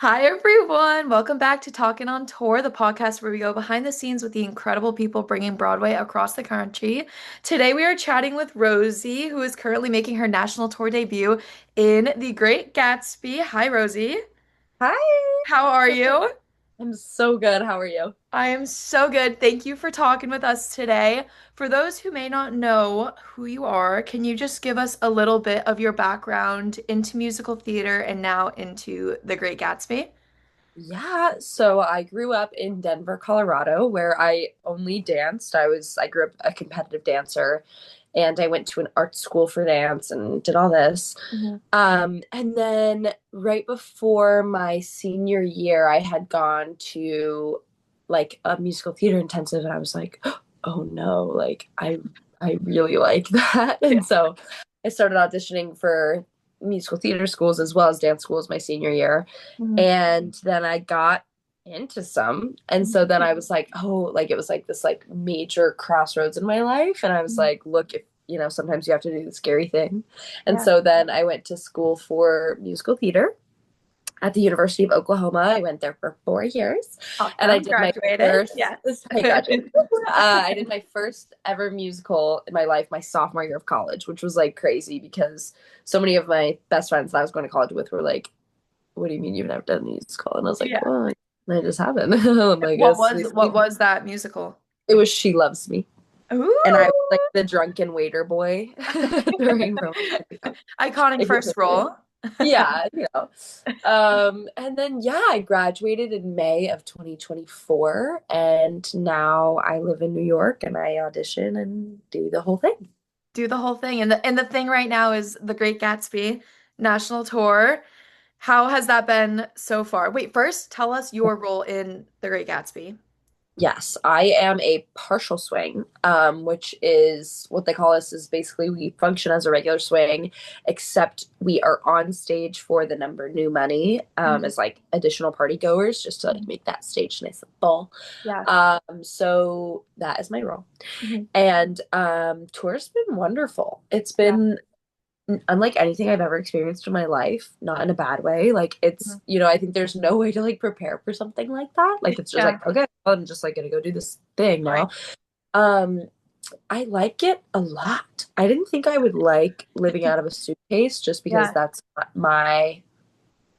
Hi, everyone. Welcome back to Talking on Tour, the podcast where we go behind the scenes with the incredible people bringing Broadway across the country. Today, we are chatting with Rosie, who is currently making her national tour debut in The Great Gatsby. Hi, Rosie. Hi. How are you? I'm so good. How are you? I am so good. Thank you for talking with us today. For those who may not know who you are, can you just give us a little bit of your background into musical theater and now into The Great Gatsby? Yeah, so I grew up in Denver, Colorado, where I only danced. I grew up a competitive dancer and I went to an art school for dance and did all this. Mhm. And then right before my senior year, I had gone to like a musical theater intensive and I was like, oh no, I really like that. Yeah. And so I started auditioning for musical theater schools as well as dance schools my senior year. Mhm. And then I got into some. And so then I was like, oh, like it was like this like major crossroads in my life. And I was Mhm. like, look, if sometimes you have to do the scary thing. And Yeah. so then I went to school for musical theater at the University of Oklahoma. I went there for 4 years, and I Awesome. did my Graduated. first. Yes. I graduated. I did my first ever musical in my life, my sophomore year of college, which was like crazy because so many of my best friends that I was going to college with were like, "What do you mean you've never done a musical?" And I was like, Yeah. "Well, I just haven't." I'm like, What "It's was what basically was that musical? it was She Loves Me," and I was Ooh. like the drunken waiter boy during romance. Iconic first role. Yeah, and then yeah, I graduated in May of 2024, and now I live in New York and I audition and do the whole thing. Do the whole thing. And the thing right now is The Great Gatsby national tour. How has that been so far? Wait, first tell us your role in The Great Gatsby. Yes, I am a partial swing, which is what they call us is basically we function as a regular swing, except we are on stage for the number New Money Mhm. as like additional party goers, just to like Mhm. make that stage nice and full. Yeah. So that is my role. Mhm. And tour's been wonderful. It's Yeah. been unlike anything I've ever experienced in my life, not in a bad way. Like Mhm. I think there's no way to like prepare for something like that. Like it's just Yeah. like, okay, I'm just like gonna go do this thing Right. now. Um, I like it a lot. I didn't think I would like living out of a suitcase just because Yeah. that's not my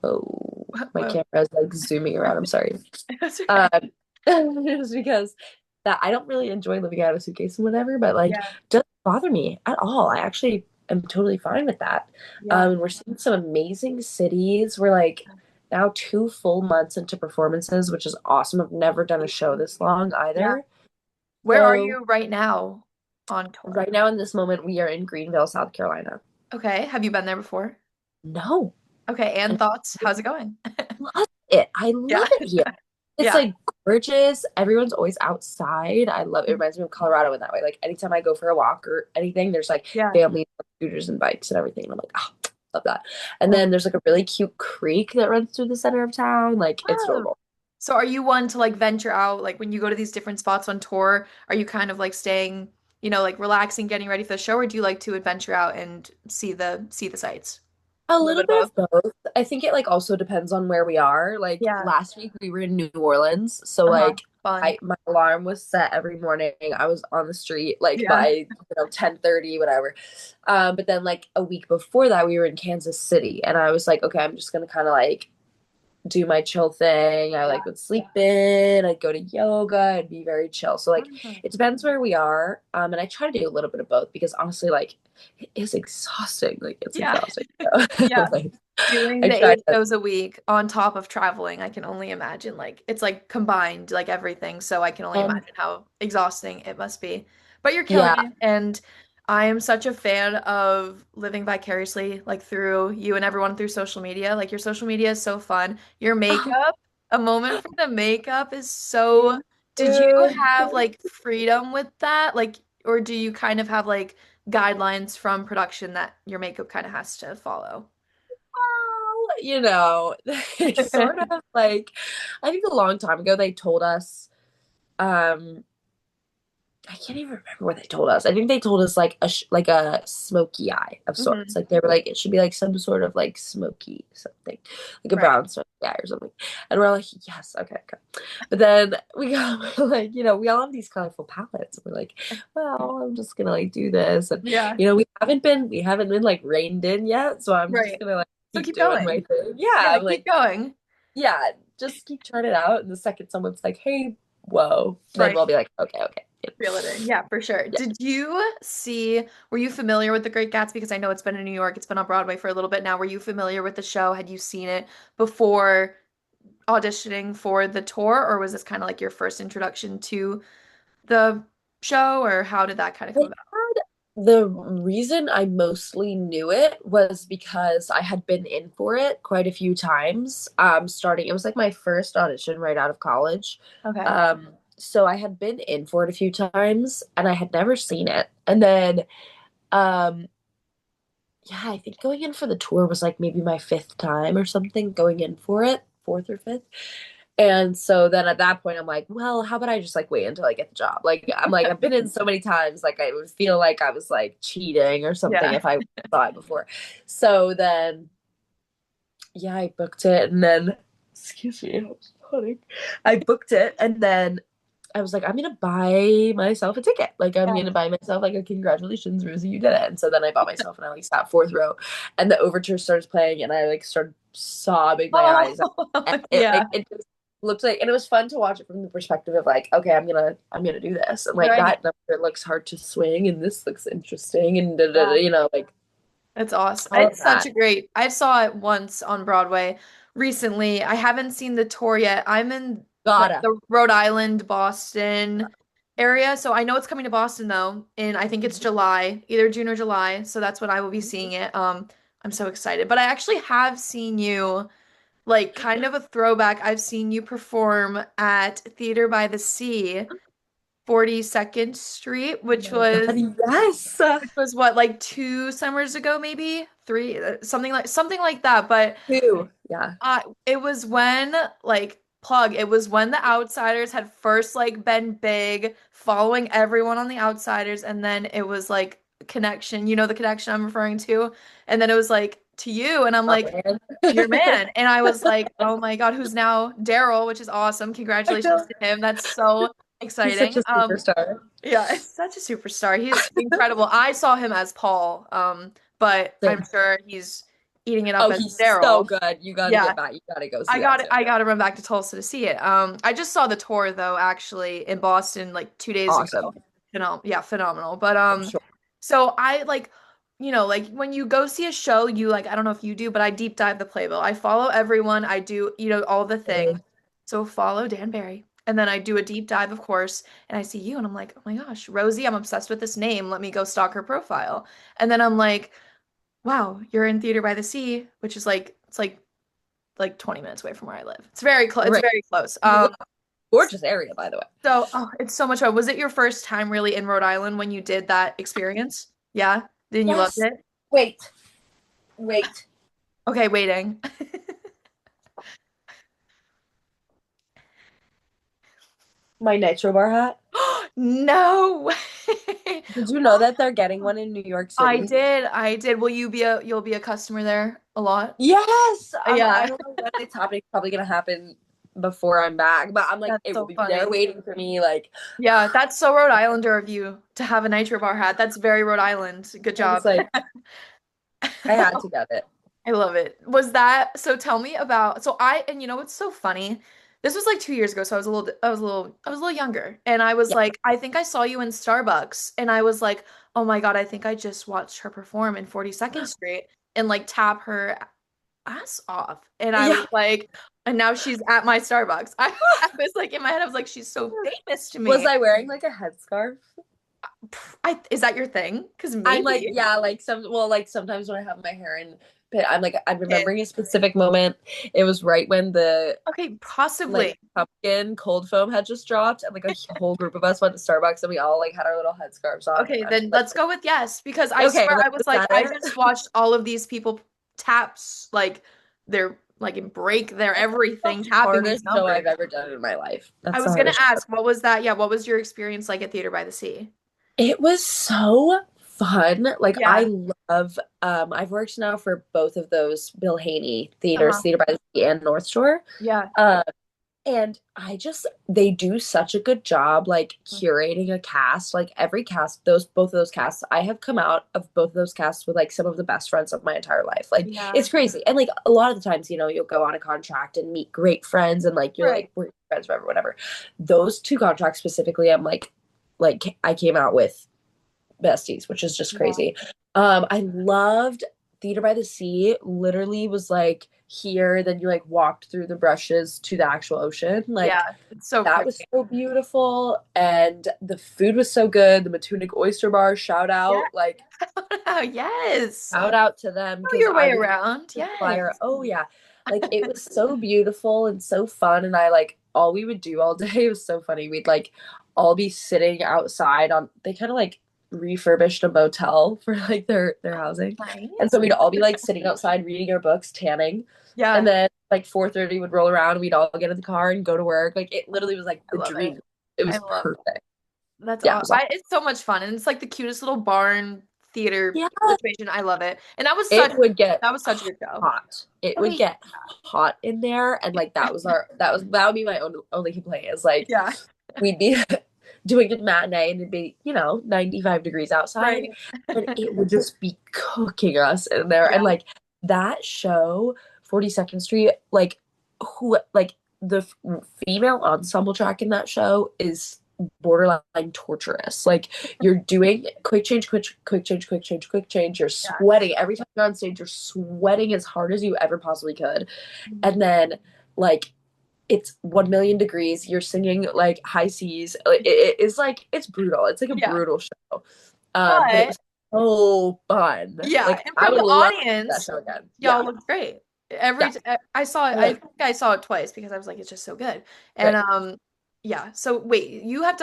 my Whoa. camera is like zooming around. I'm sorry. That's okay. Um, just because that I don't really enjoy living out of a suitcase and whatever, but like Yeah. doesn't bother me at all. I actually am totally fine with that. Yeah. We're seeing some amazing cities. We're like now 2 full months into performances, which is awesome. I've never done a show this long Yeah. either. Where are So you right now on tour? right now in this moment, we are in Greenville, South Carolina. Okay. Have you been there before? No, Okay. And and thoughts? How's it going? I love it. I Yeah. love it here. It's Yeah. like gorgeous. Everyone's always outside. I love it. It reminds me of Colorado in that way. Like anytime I go for a walk or anything, there's like Yeah. families on scooters and bikes and everything. And I'm like, oh, love that. And then there's like a really cute creek that runs through the center of town. Like it's Oh. adorable. So are you one to like venture out, like when you go to these different spots on tour, are you kind of like staying, like relaxing, getting ready for the show, or do you like to adventure out and see the sights? A A little little bit bit of of both. both. I think it like also depends on where we are. Like Yeah. last week we were in New Orleans, so Uh-huh. like Fun. I my alarm was set every morning. I was on the street like Yeah. by 10:30 whatever. But then like a week before that we were in Kansas City and I was like, okay, I'm just gonna kind of like do my chill thing. I Yeah. like would sleep in, I'd go to yoga, I'd be very chill. So like Mhm. it depends where we are. And I try to do a little bit of both because honestly, like it is exhausting. Like it's Yeah. exhausting. So, Yeah. like Doing I the try eight to shows a week on top of traveling, I can only imagine like it's like combined, like everything. So I can only um imagine how exhausting it must be. But you're killing yeah. it, and I am such a fan of living vicariously, like through you and everyone through social media. Like your social media is so fun. Your Oh, makeup, a moment for the makeup is so. thank Did you you. have like freedom with that? Like, or do you kind of have like guidelines from production that your makeup kind of has to follow? Well, it's sort of like I think a long time ago they told us um I can't even remember what they told us. I think they told us like like a smoky eye of sorts. Hmm. Like they were like it should be like some sort of like smoky something, like a Right. brown smoky eye or something. And we're like, yes, okay, okay. But then we got like we all have these colorful palettes. We're like, well, I'm just gonna like do this, and Yeah. we haven't been like reined in yet, so I'm just Right. gonna like So keep keep doing my going. thing. Yeah, Yeah, I'm keep like, going. yeah, just keep trying it out. And the second someone's like, hey, whoa, then Right. we'll be like, okay, okay. Reel it in. Yeah, for sure. Yeah. Were you familiar with The Great Gatsby? Because I know it's been in New York, it's been on Broadway for a little bit now. Were you familiar with the show? Had you seen it before auditioning for the tour, or was this kind of like your first introduction to the show, or how did that kind of I come about? had the reason I mostly knew it was because I had been in for it quite a few times. It was like my first audition right out of college. Okay. So I had been in for it a few times and I had never seen it. And then, um, yeah, I think going in for the tour was like maybe my fifth time or something going in for it, fourth or fifth. And so then at that point, I'm like, well, how about I just like wait until I get the job? Like, I'm like, I've been in so many times, like, I would feel like I was like cheating or something Yeah. if I saw it before. So then, yeah, I booked it. And then, excuse me, I was yawning. I booked it. And then I was like, I'm going to buy myself a ticket. Like, I'm Yeah. going to buy myself, like, a congratulations, Rosie, you did it. And so then I bought myself and I like sat fourth row and the overture starts playing and I like started sobbing my eyes out. Oh, And it yeah. like, it just looked like, and it was fun to watch it from the perspective of like, okay, I'm gonna do this. And like Right. that number looks hard to swing and this looks interesting and da, da, da, Yeah. like It's awesome. all of It's such that. a great. I saw it once on Broadway recently. I haven't seen the tour yet. I'm in like Gotta. the Rhode Island, Boston area, so I know it's coming to Boston though, and I think it's July, either June or July. So that's when I will be seeing it. I'm so excited. But I actually have seen you like kind of a throwback. I've seen you perform at Theater by the Sea, 42nd Street, Oh my God, yes. which was what, like 2 summers ago, maybe three, something like that. But Two. Yeah. it was when like plug. It was when the Outsiders had first like been big, following everyone on the Outsiders, and then it was like Connection. You know the Connection I'm referring to, and then it was like to you, and I'm Oh, like man. your man, and I was like, oh my God, who's now Daryl, which is awesome. I Congratulations know. to him. That's so He's such exciting. a superstar. Yeah, it's such a superstar. He's incredible. I saw him as Paul, but I'm Same. sure he's eating it up Oh, as he's so Daryl. good. You gotta Yeah, get back. You gotta go see that too. I got to run back to Tulsa to see it. I just saw the tour though, actually in Boston like 2 days ago. Awesome. Yeah, phenomenal. But I'm sure. so I like, like when you go see a show, you like, I don't know if you do, but I deep dive the playbill. I follow everyone. I do, all the things. So follow Dan Barry. And then I do a deep dive, of course, and I see you and I'm like, oh my gosh, Rosie, I'm obsessed with this name. Let me go stalk her profile. And then I'm like, wow, you're in Theater by the Sea, which is like 20 minutes away from where I live. It's very close. It's Right. very close. You live gorgeous area, by the way. So it's so much fun. Was it your first time really in Rhode Island when you did that experience? Yeah? Then you loved Yes. it? Wait. Wait. Okay, waiting. My Nitro Bar hat. No way. Did you know that they're getting one in New York I City? did. I did. You'll be a customer there a lot? Yes. I Yeah. don't know when it's happening. It's probably gonna happen before I'm back, but I'm like, That's it will so be there funny. waiting for me. Like, Yeah, that's so Rhode Islander of you to have a Nitro Bar hat. That's very Rhode Island. Good I job. was like, I had to get it. I love it. So tell me about, and it's so funny. This was like 2 years ago, so I was a little younger. And I was Yeah. like, I think I saw you in Starbucks. And I was like, oh my God, I think I just watched her perform in 42nd Street and like tap her ass off. And I was Yeah. like, and now she's at my Starbucks. I was like, in my head, I was like, she's so famous to Was me. I wearing like a headscarf? Is that your thing? Because I'm like, maybe. yeah, like like sometimes when I have my hair in I'm Okay, remembering a specific moment. It was right when the okay, like possibly. pumpkin cold foam had just dropped and like a whole group of us went to Starbucks and we all like had our little headscarves on. Okay, I'm then like, let's go with yes, because I okay, swear like I was was like, that I it? just watched all of these people taps like their like and break their The everything tapping these hardest show numbers. I've ever done in my life. I That's the was gonna hardest show. ask, what was that? Yeah, what was your experience like at Theater by the Sea? It was so fun. Like I Yeah. love I've worked now for both of those Bill Haney theaters, Uh-huh. Theater by the Sea and North Shore. Yeah. Um and they do such a good job like curating a cast. Like every cast, both of those casts, I have come out of both of those casts with like some of the best friends of my entire life. Like Yeah. it's crazy. And like a lot of the times, you'll go on a contract and meet great friends and like you're Right. like we're friends forever, whatever. Those two contracts specifically, I'm like I came out with besties, which is just Yeah. crazy. I loved Theater by the Sea. Literally was like here, then you like walked through the brushes to the actual ocean. Yeah. Like It's so that pretty. was so beautiful, and the food was so good. The Matunic Oyster Bar, shout Yeah. out, like Yes. shout out to them Know because your I way was around. the flyer. Yes. Oh yeah, like it was so beautiful and so fun, and I like all we would do all day. It was so funny. We'd like all be sitting outside on. They kind of like refurbished a motel for like their housing, and Nice. so we'd all be like sitting outside reading our books, tanning, and Yeah. then like 4:30 would roll around. And we'd all get in the car and go to work. Like it literally was like I the love it. dream. It I was love perfect. that's Yeah, it all. was awesome. It's so much fun, and it's like the cutest little barn theater Yeah, situation. I love it, and it would get that was such a good show. hot. It would Okay. get hot in there, and like that would be my only complaint is like Yeah. we'd be doing a matinee and it'd be 95 degrees outside, Right. and it would just be cooking us in there. And Yeah. like that show, 42nd Street, like who like the female ensemble track in that show is borderline torturous. Like you're doing quick change, quick change, quick change, quick change. You're Yeah. sweating every time you're on stage. You're sweating as hard as you ever possibly could, Mhm. and then like it's 1 million degrees. You're singing like high seas. It is like it's brutal. It's like a Yeah. brutal show. But it But was so fun. yeah, Like and I from would the love to do that audience, show again. y'all Yeah, looked great. yeah, I saw it, I yeah. think I saw it twice because I was like, it's just so good. And Great. yeah. So wait, you've had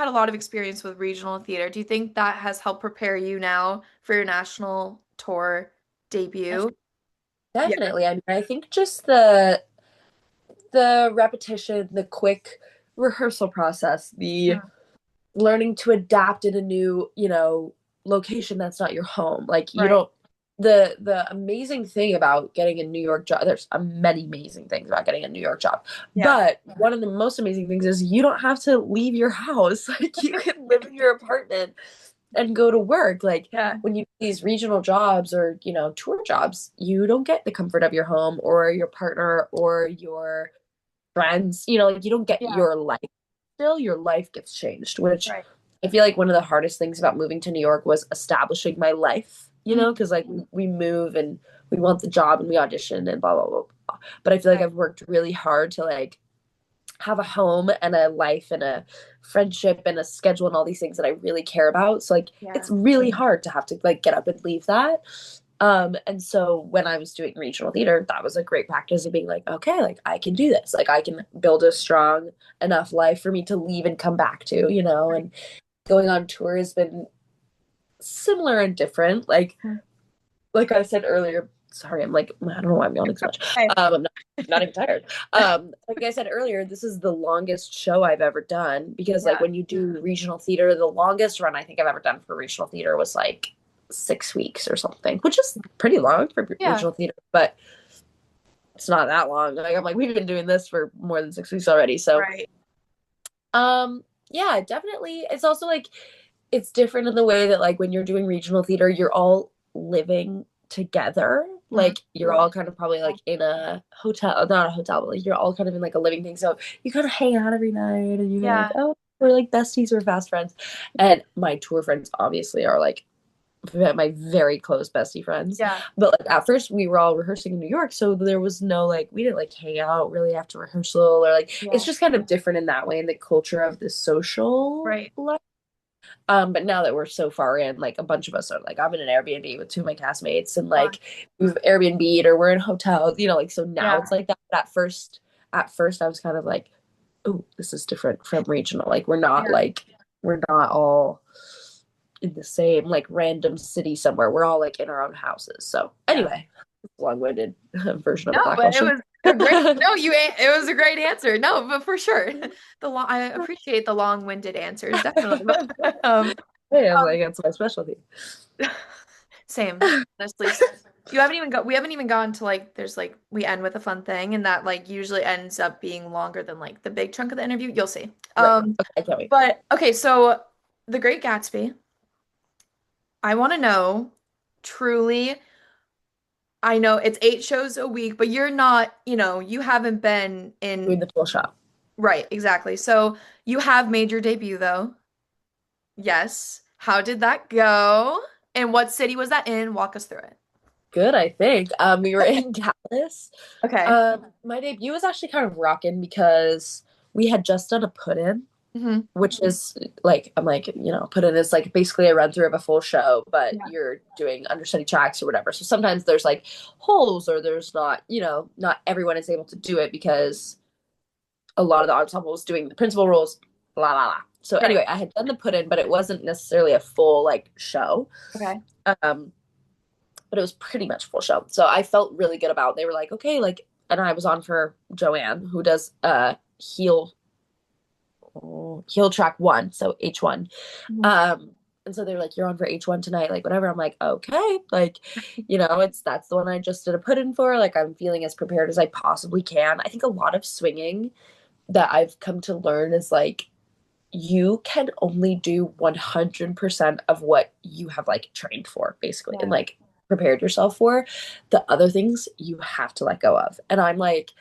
a lot of experience with regional theater. Do you think that has helped prepare you now for your national tour debut? Yeah. Definitely. I mean, I think just the repetition, the quick rehearsal process, the Mhm. learning to adapt in a new, location that's not your home. Like you Right. don't the amazing thing about getting a New York job, there's many amazing things about getting a New York job. Yeah. But one of the most amazing things is you don't have to leave your house. Like you can live in your apartment and go to work. Like Yeah. when you do these regional jobs or, tour jobs, you don't get the comfort of your home or your partner or your friends, like you don't get Yeah. your life. Still, your life gets changed, which Right. I feel like one of the hardest things about moving to New York was establishing my life, Mhm. because like we move and we want the job and we audition and blah, blah, blah, blah. But I feel like Right. I've worked really hard to like have a home and a life and a friendship and a schedule and all these things that I really care about. So like Yeah. it's really hard to have to like get up and leave that. And so when I was doing regional theater, that was a great practice of being like, okay, like I can do this. Like I can build a strong enough life for me to leave and come back to, Right. and going on tour has been similar and different. Mhm. Like I said earlier, sorry, I'm like, I don't know why I'm yawning so much. Okay. I'm not even tired. Like I said earlier, this is the longest show I've ever done because like Yeah. when you do regional theater, the longest run I think I've ever done for regional theater was like 6 weeks or something, which is pretty long for Yeah. regional theater, but it's not that long. Like I'm like, we've been doing this for more than 6 weeks already. So Right. yeah, definitely. It's also like it's different in the way that like when you're doing regional theater, you're all living together. Mhm. Like you're all kind of probably like in a hotel, not a hotel, but like you're all kind of in like a living thing. So you kind of hang out every night and you're like, Yeah. oh, we're like besties, we're fast friends. And my tour friends obviously are like my very close bestie friends. Yeah. But like at first we were all rehearsing in New York, so there was no like we didn't like hang out really after rehearsal or like it's Yeah. just kind of different in that way in the culture of the social Right. life. But now that we're so far in, like a bunch of us are like I'm in an Airbnb with two of my castmates and Fun. like we've Airbnb'd or we're in hotels, like so now Yeah. it's like that. But at first I was kind of like, oh, this is different from regional. Like we're not all in the same like random city somewhere. We're all like in our own houses. So Yeah. anyway, long-winded version of No, that but it question. was a great, no, it was a great answer. No, but for sure. I appreciate the long-winded answers, definitely. But, Hey, I'm like, that's my specialty. same, honestly. So we haven't even gotten to like there's like we end with a fun thing and that like usually ends up being longer than like the big chunk of the interview. You'll see. Right. Okay, I can't wait. But okay, so The Great Gatsby, I want to know truly, I know it's 8 shows a week, but you're not, you haven't been Doing in, the full shot. right, exactly. So you have made your debut though. Yes. How did that go? And what city was that in? Walk us through it. Good, I think. We were in Dallas. Okay. My debut was actually kind of rocking because we had just done a put-in, Hmm. which is like, I'm like, put-in is like basically a run through of a full show, but Yeah. you're doing understudy tracks or whatever. So sometimes there's like holes or there's not, not everyone is able to do it because a lot of the ensemble was doing the principal roles, la la la. So Right. anyway, I had done the put-in, but it wasn't necessarily a full like show. Okay. Um, but it was pretty much full show. So I felt really good about it. They were like, okay, like, and I was on for Joanne, who does heel heel track one, so H1. Mhm. Um, and so they were like, you're on for H1 tonight, like whatever. I'm like, okay, like, that's the one I just did a put in for. Like I'm feeling as prepared as I possibly can. I think a lot of swinging that I've come to learn is like you can only do 100% of what you have like trained for basically and Yeah. like prepared yourself for. The other things you have to let go of. And I'm like,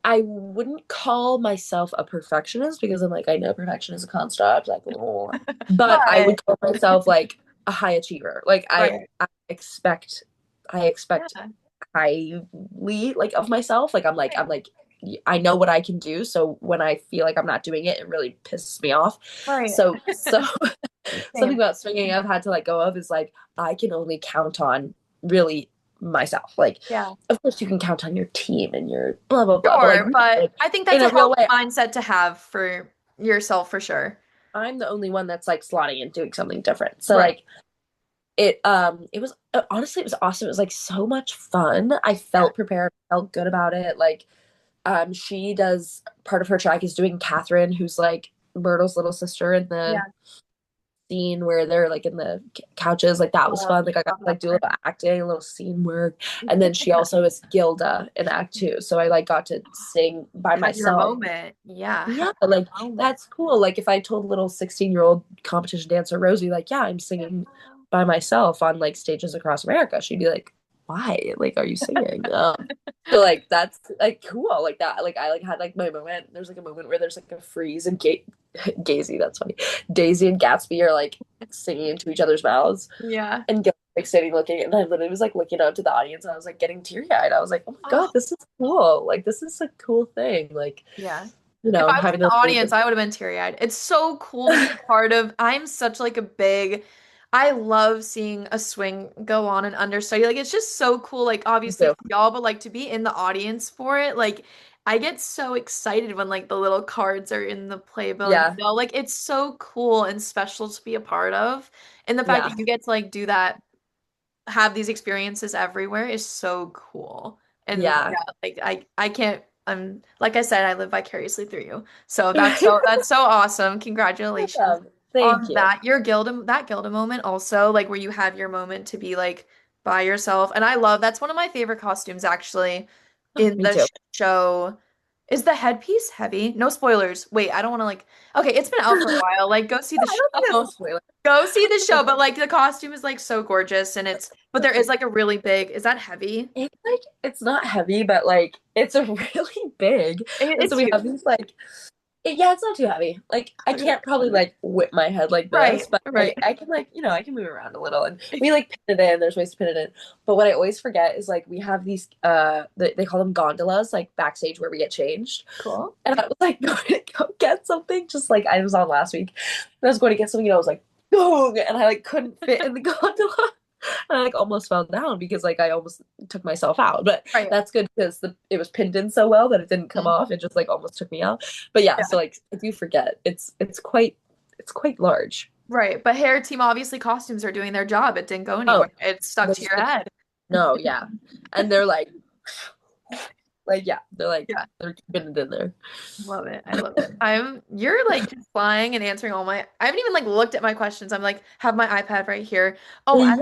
I wouldn't call myself a perfectionist because I'm like, I know perfection is a construct, like, oh. But I But would call myself like a high achiever. Like right. I expect Yeah. highly like of myself. Like I'm like I know what I can do. So when I feel like I'm not doing it, it really pisses me off. Right. So something Same. about swinging I've had to let go of is like I can only count on really myself. Like, Yeah. of course you can count on your team and your blah blah blah, but like, Sure, really, but like I think in that's a a real healthy way, mindset to have for yourself for sure. I'm the only one that's like slotting and doing something different. So Right. like it was honestly it was awesome. It was like so much fun. I Yeah. felt prepared, felt good about it. Like she does part of her track is doing Catherine, who's like Myrtle's little sister in the Yeah. scene where they're like in the couches. Like that was Love, fun. Like I got love to that like do a part. little acting, a little scene work. And then she also is Gilda in Act Two. So I like got to sing by Had your myself. moment. Yeah, had Yeah, like your moment. that's cool. Like if I told little 16-year-old competition dancer Rosie, like, yeah, I'm singing by myself on like stages across America, she'd be like, why? Like, are you singing? So like that's like cool. Like that. Like I like had like my moment. There's like a moment where there's like a freeze and Gazy, that's funny. Daisy and Gatsby are like singing into each other's mouths Yeah. and like sitting looking and I literally was like looking out to the audience and I was like getting teary-eyed. I was like, oh my Oh, god, this is cool. Like this is a cool thing. Like, yeah. If I was in having the those audience, I would have been teary-eyed. It's so cool to be a part of. I'm such like a big, I love seeing a swing go on and understudy. Like it's just so cool. Like obviously too. for y'all, but like to be in the audience for it, like I get so excited when like the little cards are in the playbill, Yeah. like it's so cool and special to be a part of. And the fact Yeah. that you get to like do that, have these experiences everywhere is so cool. And Yeah. yeah, like I can't like I said, I live vicariously through you. So that's so awesome. Congratulations Thank on you. that. That Gilda moment also, like where you have your moment to be like by yourself. And I love that's one of my favorite costumes actually in Me the too. show. Is the headpiece heavy? No spoilers. Wait, I don't want to like okay, it's been out for a while. Like go see the I don't think it's a show. spoiler. Go see the show, but like the costume is like so gorgeous and but there is like a really big, is that heavy? It's like it's not heavy, but like it's a really big. And so It's we huge. have these like yeah, it's not too heavy. Like I Okay. can't probably like whip my head like Right, this, but I, right. I can like, I can move around a little and we like pin it in. There's ways to pin it in. But what I always forget is like we have these they call them gondolas like backstage where we get changed. Cool. And I was like going to go get something just like I was on last week. And I was going to get something and I was like, no, and I like couldn't fit in the gondola. And I like almost fell down because like I almost took myself out. But Right. that's good because it was pinned in so well that it didn't come Mhm. off. It just like almost took me out. But yeah, Yeah. so like I do forget. It's quite large. Right. But hair team, obviously costumes are doing their job. It didn't go Oh, anywhere. It stuck to there's your head. No, yeah. And they're like yeah, Yeah. they're keeping it in there. Love it. I love it. You're like just flying and answering all my, I haven't even like looked at my questions. I'm like, have my iPad right here. Oh, Yes.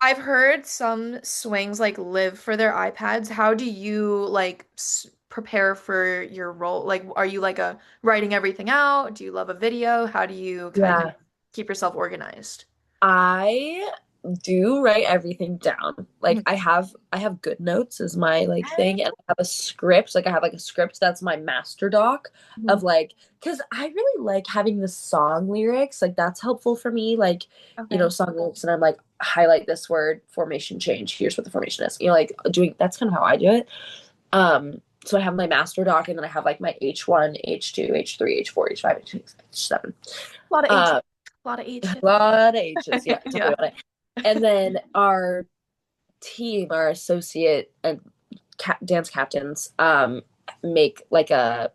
I've heard some swings like live for their iPads. How do you like prepare for your role? Like, are you like a writing everything out? Do you love a video? How do you kind of Yeah. keep yourself organized? I do write everything down. Like Mhm. I have good notes as my like Yes. thing, and I have a script. Like I have like a script that's my master doc Mhm. of like, because I really like having the song lyrics. Like that's helpful for me. Like, Okay. song lyrics, and I'm like, highlight this word, formation change. Here's what the formation is. Like doing that's kind of how I do it. So I have my master doc, and then I have like my H1, H2, H3, H4, H5, H6, H7. A lot of H. Um, A lot of a H's. lot of H's. Yeah, tell me Yeah. about it. And then our team, our associate and dance captains, make like a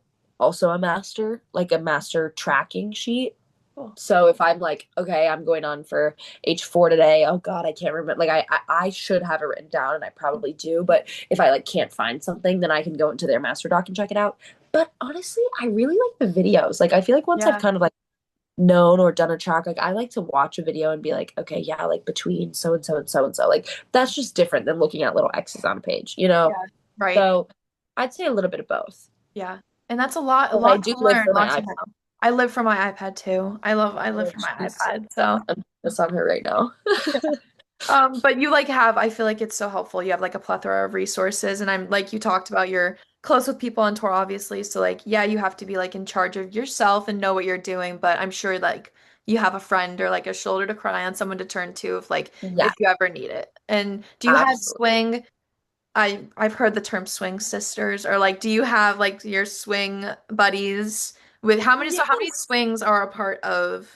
master tracking sheet. Cool. So if I'm like, okay, I'm going on for H4 today. Oh God, I can't remember. Like I should have it written down, and I probably do. But if I like can't find something, then I can go into their master doc and check it out. But honestly, I really like the videos. Like I feel like once I've Yeah. kind of like known or done a track, like I like to watch a video and be like, okay, yeah, like between so and so and so and so. Like that's just different than looking at little X's on a page. Yeah. Right. So I'd say a little bit of both. Yeah. And that's a But I lot do to live learn, for a lot my to iPad. know. I live for my iPad too. I live Oh, for my she's iPad. So, I'm just on her right now. but you like have, I feel like it's so helpful. You have like a plethora of resources, and I'm like you talked about you're close with people on tour, obviously. So like, yeah, you have to be like in charge of yourself and know what you're doing, but I'm sure like you have a friend or like a shoulder to cry on, someone to turn to Yeah, if you ever need it. And do you have absolutely. swing? I've heard the term swing sisters, or like do you have like your swing buddies with how many Yes. swings are a part of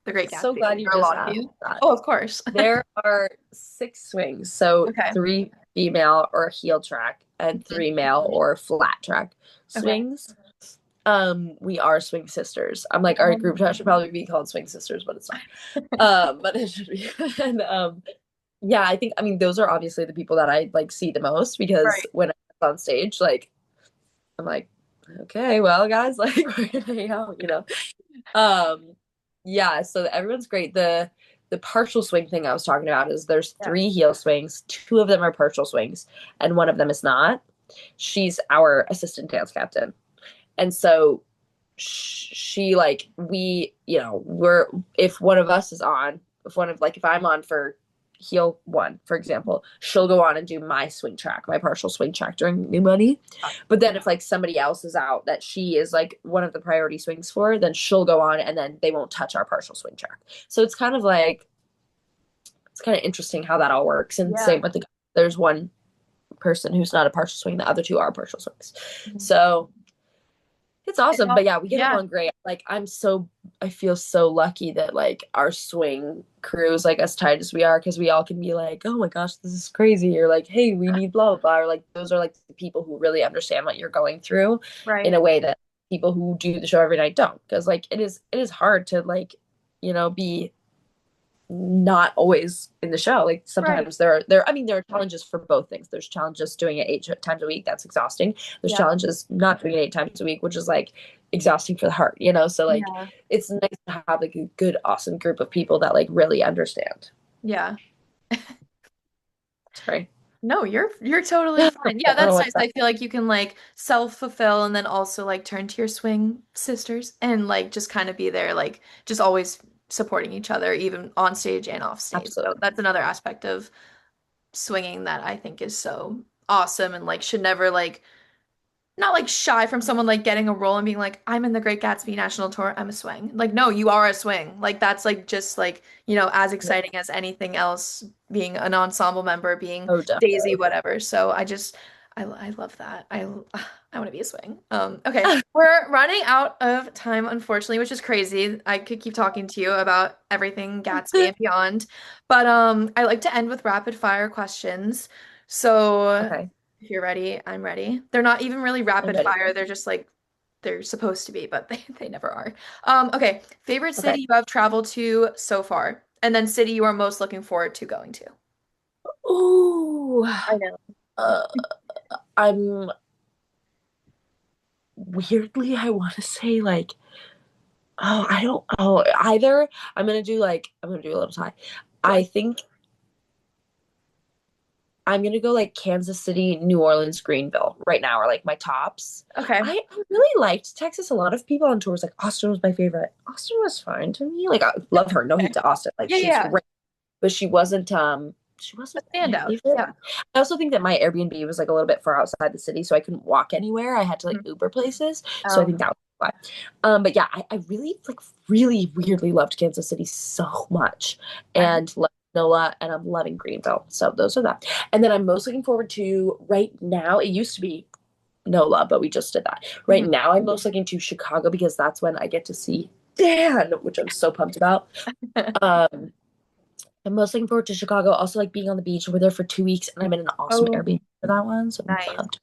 the Great So Gatsby? glad Is you there a just lot of asked you? that. Oh, of course. There are 6 swings, so Okay. 3 female or heel track and Mhm. 3 male or flat track Okay. swings. We are swing sisters. I'm like, our group Um, chat should probably be called swing sisters, but it's not. But it should be. And yeah, I mean, those are obviously the people that I like see the most because right. when I'm on stage, like, I'm like, okay, well, guys, like, we're gonna hang out. Um, yeah, so everyone's great. The partial swing thing I was talking about is there's Yeah. 3 heel swings, 2 of them are partial swings, and one of them is not. She's our assistant dance captain. And so she like we're if one of us is on if one of like if I'm on for heel one, for example, she'll go on and do my swing track, my partial swing track during new money. But then if like somebody else is out that she is like one of the priority swings for, then she'll go on and then they won't touch our partial swing track. So it's kind of interesting how that all works. And Yeah. same with there's one person who's not a partial swing, the other 2 are partial swings. Mhm. So it's awesome. But yeah, we get Yeah. along great. Like I feel so lucky that like our swing crew is like as tight as we are because we all can be like, oh my gosh, this is crazy. Or like, hey, we need blah blah blah. Or like those are like the people who really understand what you're going through in Right. a way that people who do the show every night don't. Because like it is hard to like, be not always in the show. Like Right. sometimes there are challenges for both things. There's challenges doing it 8 times a week. That's exhausting. There's Yeah. challenges not doing it 8 times a week, which is like exhausting for the heart. So like Yeah. it's nice to have like a good, awesome group of people that like really understand. Yeah. Sorry. No, you're totally I fine. Yeah, don't know that's what's nice. that. I feel like you can like self-fulfill and then also like turn to your swing sisters and like just kind of be there, like just always supporting each other, even on stage and off stage. So Absolutely. that's another aspect of swinging that I think is so awesome and like should never like not like shy from someone like getting a role and being like, I'm in the Great Gatsby National Tour, I'm a swing. Like, no, you are a swing. Like that's like just like, as Yeah. exciting as anything else, being an ensemble member, being Oh, Daisy, definitely. whatever. So I love that. I want to be a swing. Okay. We're running out of time, unfortunately, which is crazy. I could keep talking to you about everything Gatsby and beyond. But I like to end with rapid fire questions. So Okay. if you're ready, I'm ready. They're not even really I'm rapid ready. fire. They're just like they're supposed to be, but they never are. Okay. Favorite Okay. city you have traveled to so far, and then city you are most looking forward to going to. Ooh, I know. uh, I'm weirdly, I want to say like, oh, I don't, oh, either I'm gonna do a little tie. Sure. I think I'm gonna go like Kansas City, New Orleans, Greenville right now are like my tops. Okay. I really liked Texas. A lot of people on tours like Austin was my favorite. Austin was fine to me. Like I love her. No Okay. heat to Austin. Like Yeah, she's yeah. great, but she A wasn't my standout. favorite. Yeah. I also think that my Airbnb was like a little bit far outside the city, so I couldn't walk anywhere. I had to like Mhm. Uber places. So I Oh. think that was why. But yeah, I really like really weirdly loved Kansas City so much Okay. and loved Nola, and I'm loving Greenville. So those are that. And then I'm most looking forward to right now. It used to be NOLA, but we just did that. Right Mhm. now, I'm most looking to Chicago because that's when I get to see Dan, which I'm so pumped about. Um, I'm most looking forward to Chicago. Also, like being on the beach. We're there for 2 weeks, and I'm in an awesome Oh, Airbnb for that one, so I'm nice. pumped.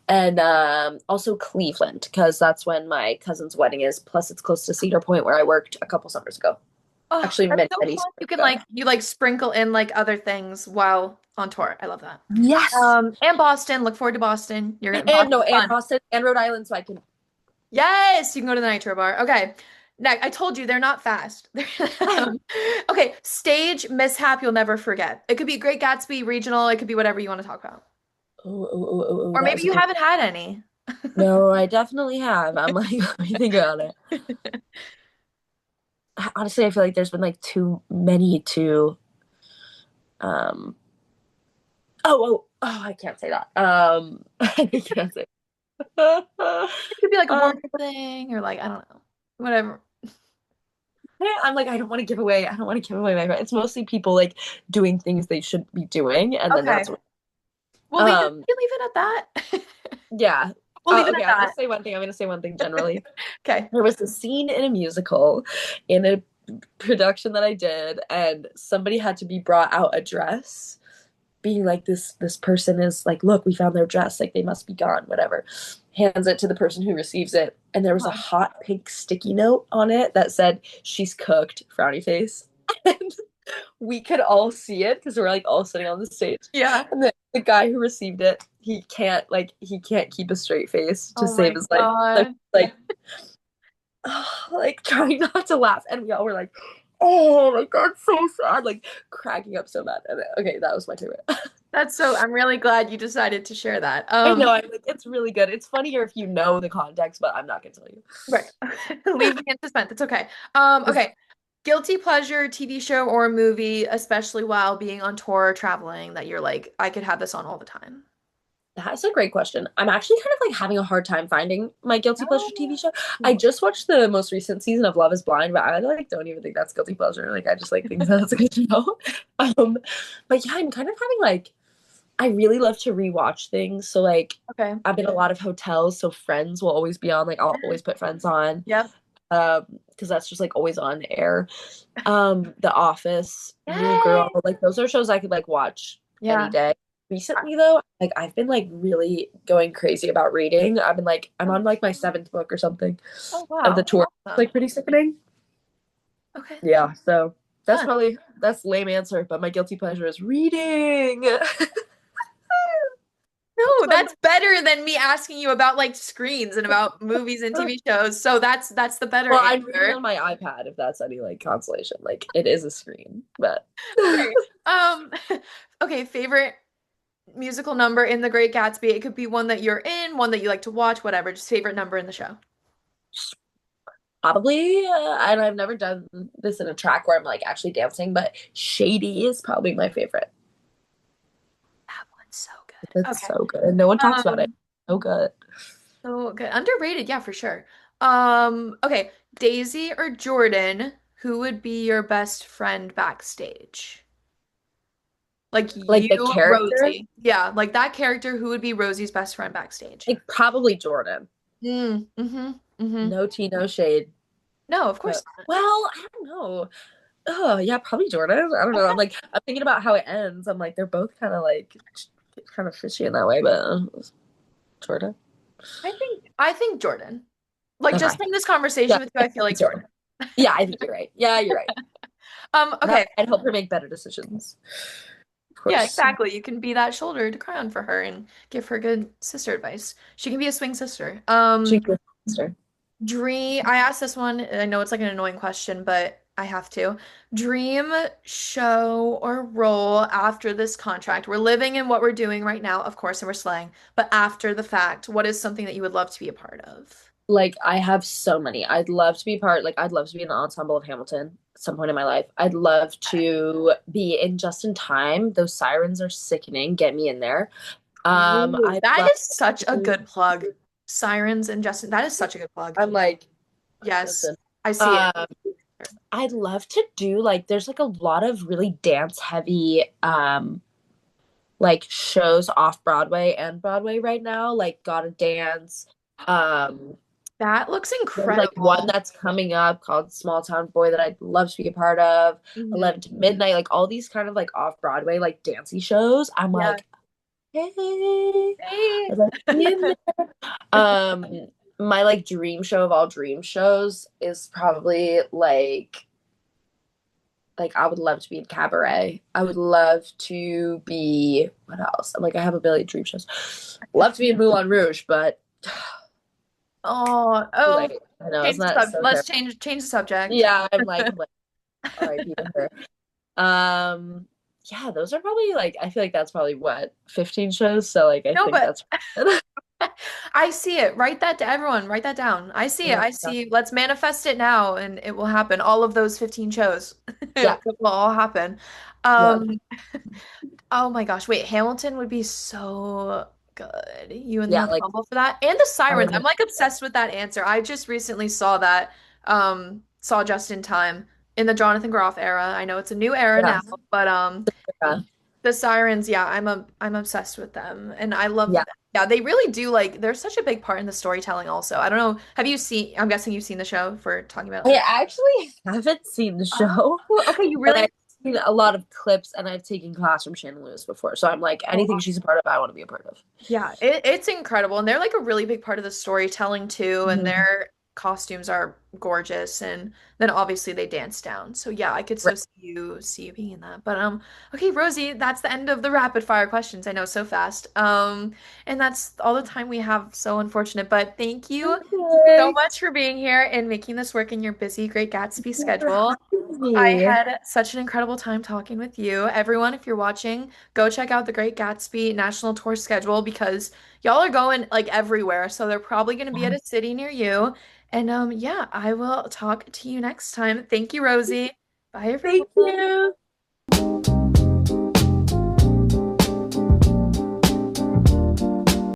And also Cleveland because that's when my cousin's wedding is. Plus, it's close to Cedar Point where I worked a couple summers ago. Oh, Actually, that's many so many fun. You summers can ago. like sprinkle in like other things while on tour. I love that. Yes, And Boston. Look forward to Boston. You're gonna and no, Boston's and fun. Boston and Rhode Island, so I can. Yes, you can go to the Nitro Bar. Okay. Next, I told you they're not fast. Okay, stage mishap you'll never forget. It could be Great Gatsby, regional, it could be whatever you want to talk about. Or That maybe was a you good. haven't had any. No, I definitely have. I'm like, let me think about it. Honestly, I feel like there's been like too many to um I can't say that. I can't say. It could be like a um, boring thing or like, I don't know. Whatever. I'm like, I don't want to give away my it's mostly people like doing things they should be doing, and then Okay. that's what We can leave it at that. yeah. We'll leave it Okay, at that. I'm gonna say one thing generally. Okay. There was a scene in a musical in a production that I did, and somebody had to be brought out a dress being like this person is like, look, we found their dress, like they must be gone, whatever. Hands it to the person who receives it, and there was a Uh-huh. hot pink sticky note on it that said she's cooked, frowny face. And we could all see it because we're like all sitting on the stage, Yeah. and the guy who received it, he can't keep a straight face to Oh save my his life, so God. like like trying not to laugh, and we all were like, oh, like that's so sad, like cracking up so bad. And okay, that was my favorite. I'm really glad you decided to share that. I know. I'm like, it's really good. It's funnier if you know the context, but I'm not gonna tell you. Right. Leave me in suspense. It's okay. It's, Okay. Guilty pleasure TV show or movie, especially while being on tour or traveling, that you're like, I could have this on all the time. that's a great question. I'm actually kind of like having a hard time finding my guilty pleasure TV show. I Oh. just watched the most recent season of Love Is Blind, but I like don't even think that's guilty pleasure. Like I just like think that's a good show. Um, but yeah, I'm kind of having like I really love to rewatch things. So like Okay. I've been in a lot of hotels, so Friends will always be on. Like I'll always put Friends on. Yep. Because that's just like always on air. The Office, New Girl, Yay. like those are shows I could like watch any Yeah. day. Recently though, like I've been like really going crazy about reading. I've been like I'm on like my seventh book or something Oh, of the wow. tour. It's Awesome. like pretty sickening. Okay. Yeah, so Fun. that's lame answer, but my guilty pleasure is reading. No, Fun. that's better than me asking you about like screens and about movies and TV shows. So that's the better Well, I'm reading answer. on my iPad if that's any like consolation. Like it is a screen, but Okay. Um, okay, favorite musical number in The Great Gatsby. It could be one that you're in, one that you like to watch, whatever. Just favorite number in the show. probably, and I've never done this in a track where I'm like actually dancing, but Shady is probably my favorite. That one's so good. It's Okay. so good. And no one talks about it. Um, So good. so good. Underrated, yeah, for sure. Okay. Daisy or Jordan, who would be your best friend backstage? Like Like the you, character, Rosie. Yeah, like that character, who would be Rosie's best friend backstage? like probably Jordan. Mm-hmm. No tea, no shade. No, of But course not. well, I don't know. Oh yeah, probably Jordan. I don't know. Okay. I'm thinking about how it ends. I'm like they're both kind of fishy in that way, but Jordan. I think Jordan. Like just Okay. from this Yeah, conversation with you, I feel like it's Jordan. Jordan. Yeah, I think you're right. Yeah, you're right. Okay. I'd help her make better decisions. Yeah, course. exactly. You can be that shoulder to cry on for her and give her good sister advice. She can be a swing sister. She's your sister. I asked this one, I know it's like an annoying question, but I have to. Dream show or role after this contract. We're living in what we're doing right now, of course, and we're slaying. But after the fact, what is something that you would love to be a part of? Like I have so many. I'd love to be part, like I'd love to be in the ensemble of Hamilton at some point in my life. I'd love to be in Just in Time. Those sirens are sickening. Get me in there. Ooh, I'd that love is such a to, good plug. Sirens and Justin, that is such a good plug. I'm like, Yes, listen. I see it. Um, I'd love to do like there's like a lot of really dance heavy like shows off Broadway and Broadway right now, like Gotta Dance. Um That looks There's like one incredible. that's coming up called Small Town Boy that I'd love to be a part of. Mhm. 11 to Midnight, like all these kind of like off Broadway, like dancey shows. I'm Yeah. like, hey, Hey. I'd like to be in there. My like dream show of all dream shows is probably like I would love to be in Cabaret. I would love to be what else? I'm like I have a billion dream shows. Love to be in Moulin Rouge, but Oh, too oh, late. I know it's change the not sub. so Let's fair. change the subject. Yeah, I'm like R.I.P. to her. Um, yeah, those are probably like I feel like that's probably what 15 shows. So like I No, think but that's good. I see it. Write that to everyone. Write that down. I see Oh it. my I God. see. Let's manifest it now, and it will happen. All of those 15 shows, Yeah, it will all happen. yeah, Um, oh my gosh, wait, Hamilton would be so good. You in the yeah. Like ensemble for that, and the I Sirens. I'm would. like obsessed with that answer. I just recently saw that. Saw Just in Time in the Jonathan Groff era. I know it's a new era Yeah, now, but yeah, the Sirens, yeah, I'm obsessed with them, and I love. yeah. Yeah, they really do like. They're such a big part in the storytelling. Also, I don't know. Have you seen? I'm guessing you've seen the show for talking about. I actually haven't seen the show, Oh, okay. You but really. I've seen a lot of clips, and I've taken class from Shannon Lewis before. So I'm like anything she's a part of, I want to be a part of. Yeah, it's incredible. And they're like a really big part of the storytelling too. And Mhm. their costumes are gorgeous. And then obviously they dance down. So yeah, I could so Right. see you being in that. But okay, Rosie, that's the end of the rapid fire questions. I know so fast. And that's all the time we have. So unfortunate. But thank you so Okay. much for being here and making this work in your busy Great Gatsby Thank you for schedule. having I me. had such an incredible time talking with you. Everyone, if you're watching, go check out the Great Gatsby National Tour schedule because y'all are going like everywhere. So they're probably going to be at a city near you. And yeah, I will talk to you next time. Thank you, Rosie. Bye, Thank everyone. you.